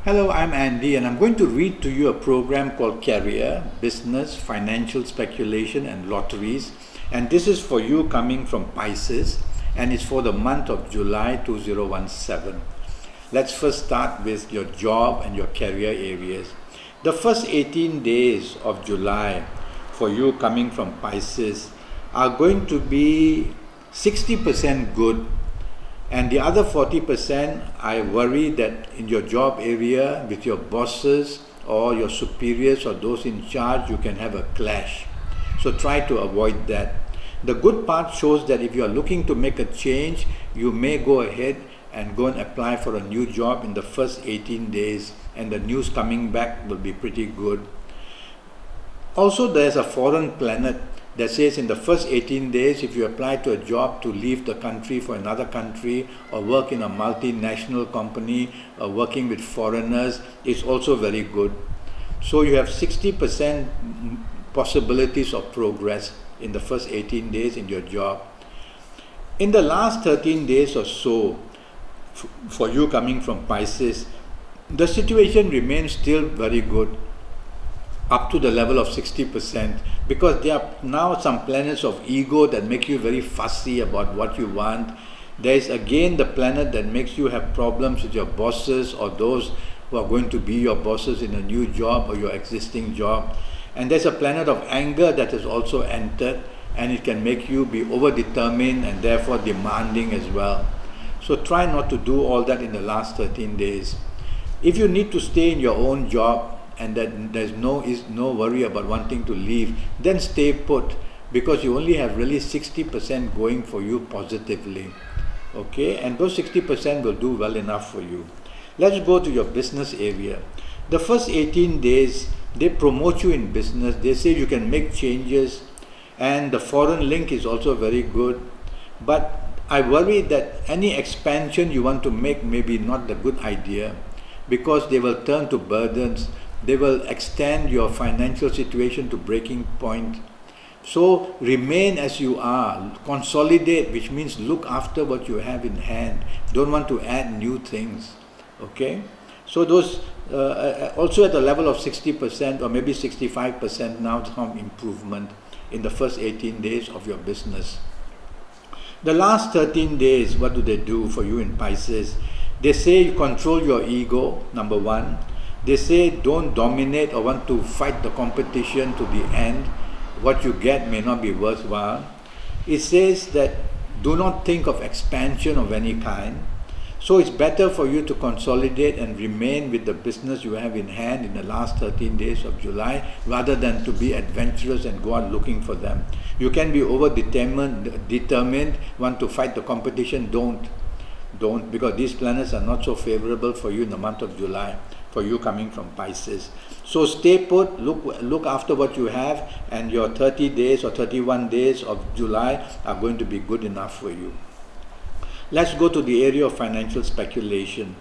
Hello, I'm Andy, and I'm going to read to you a program called Career, Business, Financial Speculation, and Lotteries. And this is for you coming from Pisces, and it's for the month of July 2017. Let's first start with your job and your career areas. The first 18 days of July for you coming from Pisces are going to be 60% good. And the other 40%, I worry that in your job area with your bosses or your superiors or those in charge, you can have a clash. So try to avoid that. The good part shows that if you are looking to make a change, you may go ahead and go and apply for a new job in the first 18 days, and the news coming back will be pretty good. Also, there's a foreign planet that says in the first 18 days, if you apply to a job to leave the country for another country or work in a multinational company or working with foreigners, it's also very good. So you have 60% possibilities of progress in the first 18 days in your job. In the last 13 days or so, for you coming from Pisces, the situation remains still very good, up to the level of 60%, because there are now some planets of ego that make you very fussy about what you want. There is again the planet that makes you have problems with your bosses or those who are going to be your bosses in a new job or your existing job. And there's a planet of anger that has also entered, and it can make you be over-determined and therefore demanding as well. So try not to do all that in the last 13 days. If you need to stay in your own job, and that there's no worry about wanting to leave, then stay put, because you only have really 60% going for you positively. Okay, and those 60% will do well enough for you. Let's go to your business area. The first 18 days, they promote you in business. They say you can make changes, and the foreign link is also very good. But I worry that any expansion you want to make may be not the good idea, because they will turn to burdens. They will extend your financial situation to breaking point. So remain as you are, consolidate, which means look after what you have in hand. Don't want to add new things. Okay? So those also at the level of 60% or maybe 65% now, some improvement in the first 18 days of your business. The last 13 days, what do they do for you in Pisces? They say you control your ego, number one. They say don't dominate or want to fight the competition to the end. What you get may not be worthwhile. It says that do not think of expansion of any kind. So it's better for you to consolidate and remain with the business you have in hand in the last 13 days of July, rather than to be adventurous and go out looking for them. You can be determined, want to fight the competition. Don't, because these planets are not so favorable for you in the month of July, for you coming from Pisces. So stay put, look after what you have, and your 30 days or 31 days of July are going to be good enough for you. Let's go to the area of financial speculation,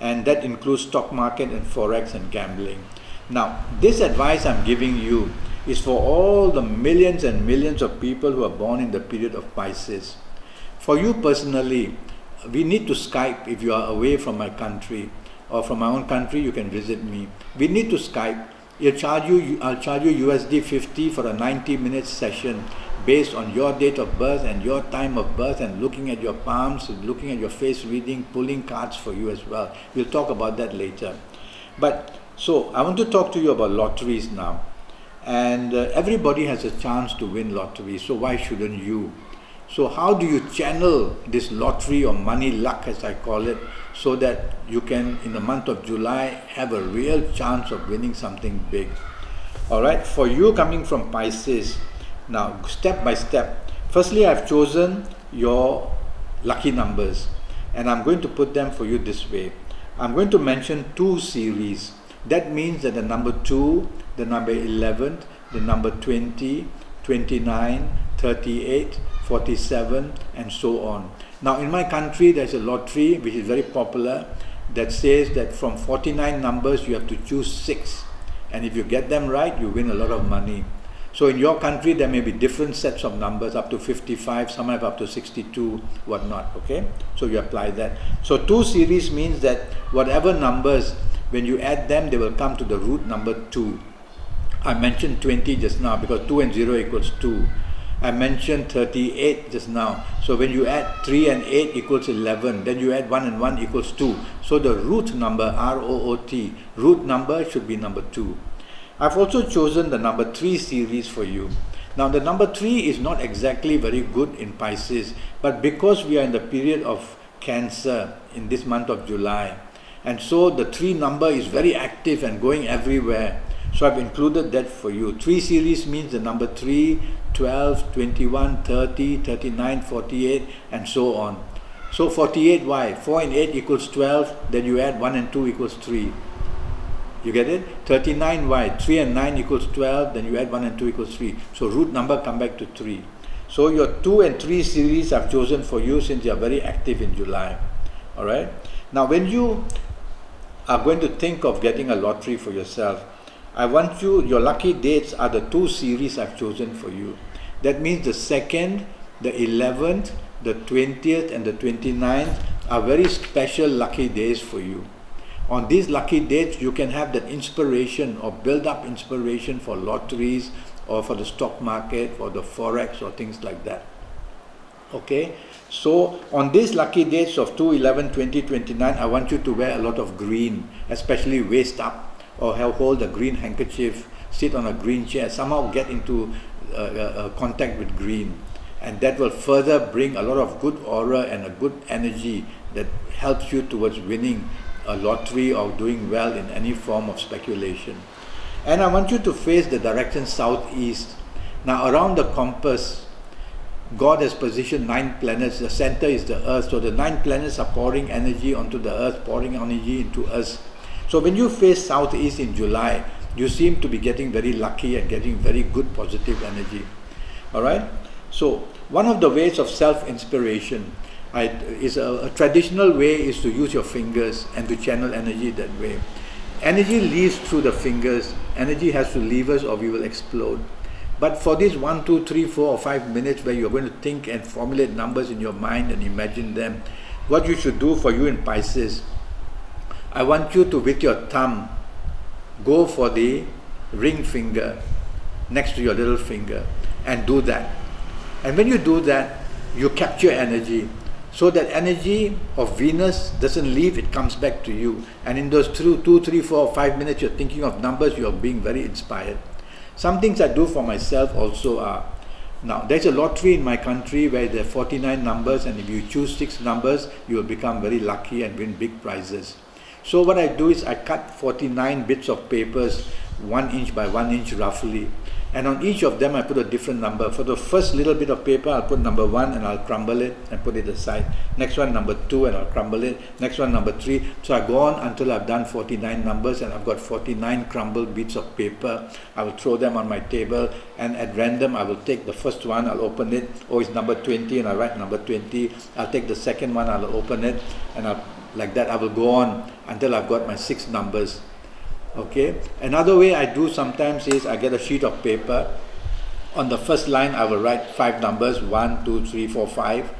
and that includes stock market and forex and gambling. Now, this advice I'm giving you is for all the millions and millions of people who are born in the period of Pisces. For you personally, we need to Skype if you are away from my country, or from my own country, you can visit me. We need to Skype. I'll charge you USD 50 for a 90-minute session based on your date of birth and your time of birth, and looking at your palms, looking at your face reading, pulling cards for you as well. We'll talk about that later. But so I want to talk to you about lotteries now. And everybody has a chance to win lotteries, so why shouldn't you? So how do you channel this lottery or money luck, as I call it, so that you can, in the month of July, have a real chance of winning something big? All right, for you coming from Pisces, now step by step. Firstly, I've chosen your lucky numbers, and I'm going to put them for you this way. I'm going to mention 2 series. That means that the number 2, the number 11, the number 20, 29, 38, 47, and so on. Now in my country, there's a lottery which is very popular that says that from 49 numbers you have to choose 6, and if you get them right, you win a lot of money. So in your country, there may be different sets of numbers, up to 55, some have up to 62, whatnot, okay? So you apply that. So 2 series means that whatever numbers When you add them, they will come to the root number 2. I mentioned 20 just now because 2 and 0 equals 2. I mentioned 38 just now. So when you add 3 and 8 equals 11, then you add 1 and 1 equals 2. So the root number, R-O-O-T, root number should be number 2. I've also chosen the number 3 series for you. Now the number 3 is not exactly very good in Pisces, but because we are in the period of Cancer in this month of July, and so the 3 number is very active and going everywhere. So I've included that for you. 3 series means the number 3, 12, 21, 30, 39, 48 and so on. So 48, why? 4 and 8 equals 12, then you add 1 and 2 equals 3. You get it? 39, why? 3 and 9 equals 12, then you add 1 and 2 equals 3. So root number come back to 3. So your 2 and 3 series I've chosen for you since you are very active in July. Alright? Now when you are going to think of getting a lottery for yourself, I want you, your lucky dates are the 2 series I've chosen for you. That means the 2nd, the 11th, the 20th and the 29th are very special lucky days for you. On these lucky dates, you can have that inspiration or build up inspiration for lotteries or for the stock market or the forex or things like that. Okay, so on these lucky dates of 2, 11, 20, 29, I want you to wear a lot of green, especially waist up, or hold a green handkerchief, sit on a green chair, somehow get into contact with green. And that will further bring a lot of good aura and a good energy that helps you towards winning a lottery or doing well in any form of speculation. And I want you to face the direction southeast. Now around the compass, God has positioned 9 planets. The center is the earth. So the 9 planets are pouring energy onto the earth, pouring energy into us. So when you face southeast in July, you seem to be getting very lucky and getting very good positive energy. Alright? So one of the ways of self-inspiration is a traditional way is to use your fingers and to channel energy that way. Energy leaves through the fingers. Energy has to leave us or we will explode. But for this 1, 2, 3, 4 or 5 minutes where you're going to think and formulate numbers in your mind and imagine them, what you should do for you in Pisces, I want you to, with your thumb, go for the ring finger next to your little finger and do that. And when you do that, you capture energy. So that energy of Venus doesn't leave, it comes back to you. And in those 2, 3, 4, 5 minutes, you're thinking of numbers, you're being very inspired. Some things I do for myself also are, now there's a lottery in my country where there are 49 numbers, and if you choose 6 numbers, you will become very lucky and win big prizes. So what I do is I cut 49 bits of papers 1 inch by 1 inch roughly, and on each of them I put a different number. For the first little bit of paper, I'll put number 1 and I'll crumble it and put it aside. Next one, number 2, and I'll crumble it. Next one, number 3. So I go on until I've done 49 numbers and I've got 49 crumbled bits of paper. I will throw them on my table, and at random I will take the first one, I'll open it. Oh, it's number 20, and I'll write number 20. I'll take the second one, I'll open it, and like that I will go on until I've got my 6 numbers. Okay. Another way I do sometimes is I get a sheet of paper. On the first line I will write 5 numbers, 1, 2, 3, 4, 5.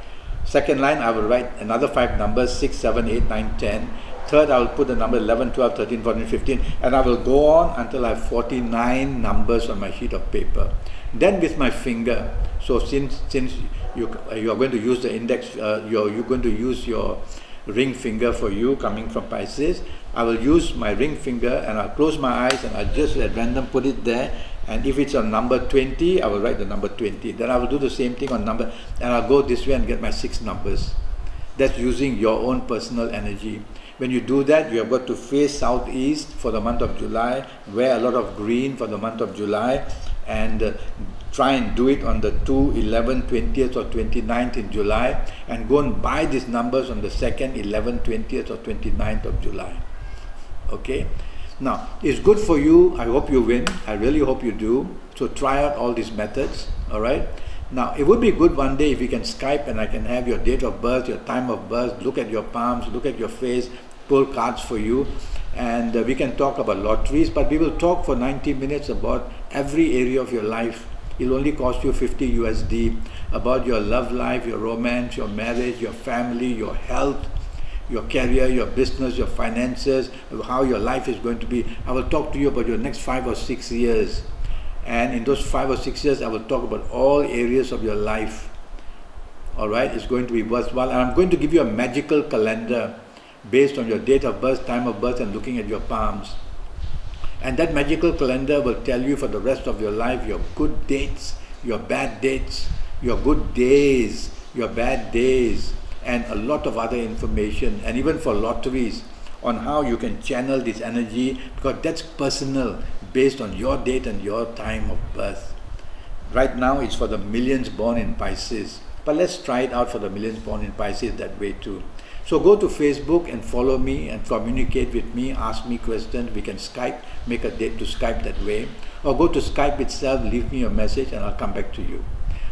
Second line I will write another 5 numbers, 6, 7, 8, 9, 10. Third I will put the number 11, 12, 13, 14, 15, and I will go on until I have 49 numbers on my sheet of paper. Then with my finger, so since you are going to use the index, you're going to use your ring finger for you coming from Pisces, I will use my ring finger and I'll close my eyes and I'll just at random put it there, and if it's on number 20, I will write the number 20. Then I will do the same thing on number, and I'll go this way and get my 6 numbers. That's using your own personal energy. When you do that, you have got to face southeast for the month of July, wear a lot of green for the month of July, and try and do it on the 2, 11, 20th or 29th in July, and go and buy these numbers on the 2nd, 11th, 20th or 29th of July. Okay? Now, it's good for you. I hope you win. I really hope you do. So try out all these methods. Alright? Now, it would be good one day if you can Skype and I can have your date of birth, your time of birth, look at your palms, look at your face, pull cards for you, and we can talk about lotteries, but we will talk for 90 minutes about every area of your life. It'll only cost you 50 USD, about your love life, your romance, your marriage, your family, your health, your career, your business, your finances, how your life is going to be. I will talk to you about your next 5 or 6 years. And in those 5 or 6 years, I will talk about all areas of your life. All right, it's going to be worthwhile. And I'm going to give you a magical calendar based on your date of birth, time of birth, and looking at your palms. And that magical calendar will tell you for the rest of your life your good dates, your bad dates, your good days, your bad days, and a lot of other information, and even for lotteries, on how you can channel this energy, because that's personal, based on your date and your time of birth. Right now it's for the millions born in Pisces, but let's try it out for the millions born in Pisces that way too. So go to Facebook and follow me and communicate with me, ask me questions. We can Skype, make a date to Skype that way, or go to Skype itself, leave me a message, and I'll come back to you.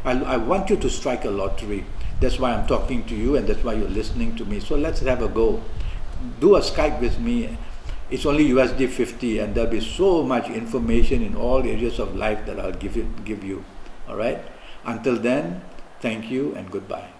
I want you to strike a lottery. That's why I'm talking to you, and that's why you're listening to me. So let's have a go. Do a Skype with me. It's only USD 50, and there'll be so much information in all areas of life that I'll give you. All right? Until then, thank you and goodbye.